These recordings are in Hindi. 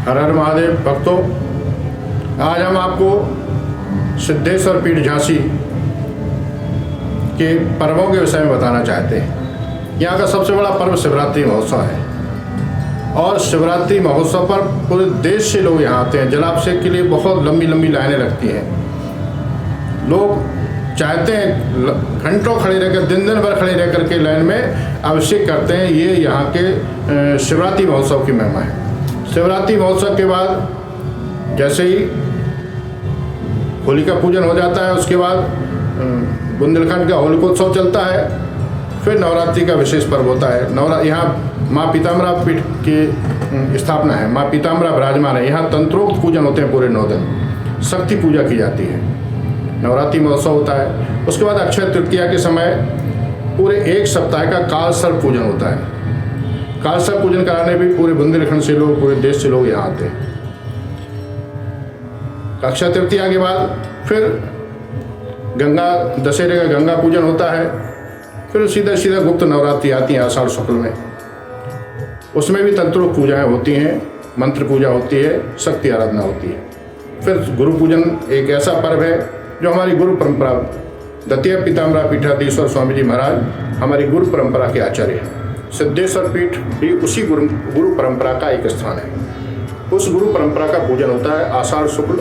हर हर महादेव भक्तों, आज हम आपको सिद्धेश्वर पीठ झांसी के पर्वों के विषय में बताना चाहते हैं। यहाँ का सबसे बड़ा पर्व शिवरात्रि महोत्सव है और शिवरात्रि महोत्सव पर पूरे देश से लोग यहाँ आते हैं। जलाभिषेक के लिए बहुत लंबी लंबी लाइनें लगती हैं। लोग चाहते हैं घंटों खड़े रहकर, दिन भर खड़े रह कर के लाइन में अभिषेक करते हैं। ये यहाँ के शिवरात्रि महोत्सव की महिमा है। शिवरात्रि महोत्सव के बाद जैसे ही होली का पूजन हो जाता है, उसके बाद बुंदेलखंड का होलिकोत्सव चलता है। फिर नवरात्रि का विशेष पर्व होता है। यहाँ माँ पीताम्बरा पीठ की स्थापना है। माँ पीताम्बरा विराजमान है। यहाँ तंत्रोक्त पूजन होते हैं। पूरे 9 दिन शक्ति पूजा की जाती है। नवरात्रि महोत्सव होता है। उसके बाद अक्षय तृतीया के समय पूरे 1 सप्ताह का काल सर्प पूजन होता है। काल सर्प पूजन कराने भी पूरे बुंदेलखंड से लोग, पूरे देश से लोग यहाँ आते हैं। अक्षय तृतीया के बाद फिर गंगा दशहरे का गंगा पूजन होता है। फिर सीधा सीधा गुप्त नवरात्रि आती है आषाढ़ शुक्ल में। उसमें भी तंत्रोक्त पूजाएँ होती हैं, मंत्र पूजा होती है, शक्ति आराधना होती है। फिर गुरु पूजन एक ऐसा पर्व है जो हमारी गुरु परंपरा, द्वितीय पीताम्बरा पीठाधीश्वर स्वामी जी महाराज हमारी गुरु परंपरा के आचार्य हैं। सिद्धेश्वर पीठ भी उसी गुरु परंपरा का एक स्थान है। उस गुरु परंपरा का पूजन होता है आषाढ़ शुक्ल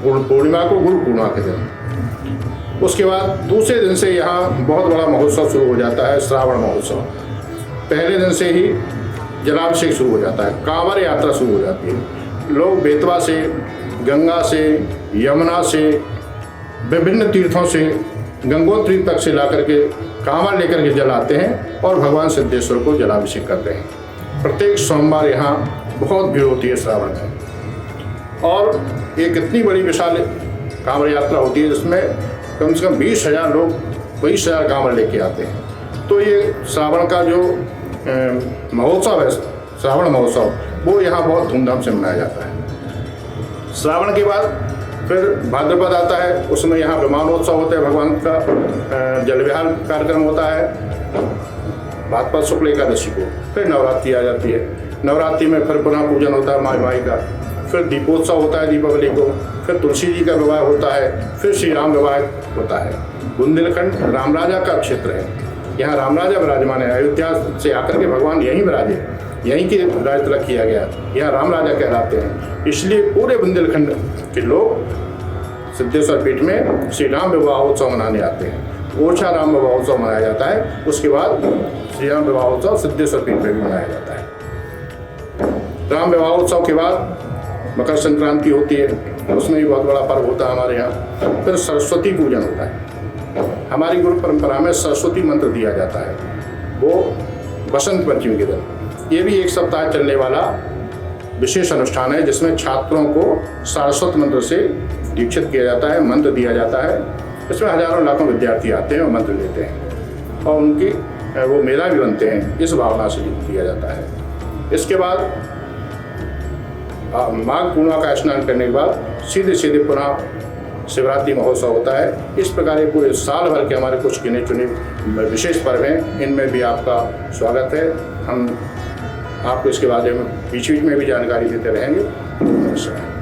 पूर्णिमा को, गुरु पूर्णिमा के दिन। उसके बाद दूसरे दिन से यहाँ बहुत बड़ा महोत्सव शुरू हो जाता है, श्रावण महोत्सव। पहले दिन से ही जलाभिषेक शुरू हो जाता है, कांवड़ यात्रा शुरू हो जाती है। लोग बेतवा से, गंगा से, यमुना से, विभिन्न तीर्थों से, गंगोत्री तक से ला करके कांवड़ लेकर के जल आते हैं और भगवान सिद्धेश्वर को जलाभिषेक करते हैं। प्रत्येक सोमवार यहाँ बहुत भीड़ होती है श्रावण में। और एक इतनी बड़ी विशाल कांवड़ यात्रा होती है जिसमें कम से कम 20,000 लोग, 20,000 कांवड़ लेके आते हैं। तो ये श्रावण का जो महोत्सव है, श्रावण महोत्सव, वो यहाँ बहुत धूमधाम से मनाया जाता है। श्रावण के बाद फिर भाद्रपद आता है। उसमें यहाँ ब्रह्मांडोत्सव होता है, भगवान का जल विहार कार्यक्रम होता है भाद्रपद शुक्ल एकादशी को। फिर नवरात्रि आ जाती है। नवरात्रि में फिर पुनः पूजन होता है माई का। फिर दीपोत्सव होता है दीपावली को। फिर तुलसी जी का विवाह होता है। फिर श्री राम विवाह होता है। बुंदेलखंड राम राजा का क्षेत्र है। यहाँ राम राजा विराजमान है। अयोध्या से आकर के भगवान यहीं विराजे, यहीं की राज तिलक किया गया। यहाँ राम राजा कहलाते हैं। इसलिए पूरे बुंदेलखंड के लोग सिद्धेश्वर पीठ में श्री राम विवाहोत्सव मनाने आते हैं। ओरछा राम विवाहोत्सव मनाया जाता है। उसके बाद श्री राम विवाहोत्सव सिद्धेश्वर पीठ में भी मनाया जाता है। राम विवाहोत्सव के बाद मकर संक्रांति होती है, उसमें भी बहुत बड़ा पर्व होता है हमारे यहाँ। फिर सरस्वती पूजन होता है। हमारी गुरु परंपरा में सरस्वती मंत्र दिया जाता है, वो बसंत पंचमी के दिन। ये भी 1 सप्ताह चलने वाला विशेष अनुष्ठान है जिसमें छात्रों को सारस्वत मंत्र से दीक्षित किया जाता है, मंत्र दिया जाता है। इसमें हजारों लाखों विद्यार्थी आते हैं और मंत्र लेते हैं और उनकी वो मेला भी बनते हैं। इस भावना से किया जाता है। इसके बाद माघ पूर्णिमा का स्नान करने के बाद सीधे पुनः शिवरात्रि महोत्सव होता है। इस प्रकार पूरे साल भर के हमारे कुछ गिने चुने विशेष पर्व हैं। इनमें भी आपका स्वागत है। हम आपको इसके बारे में बीच में भी जानकारी देते रहेंगे। नमस्कार।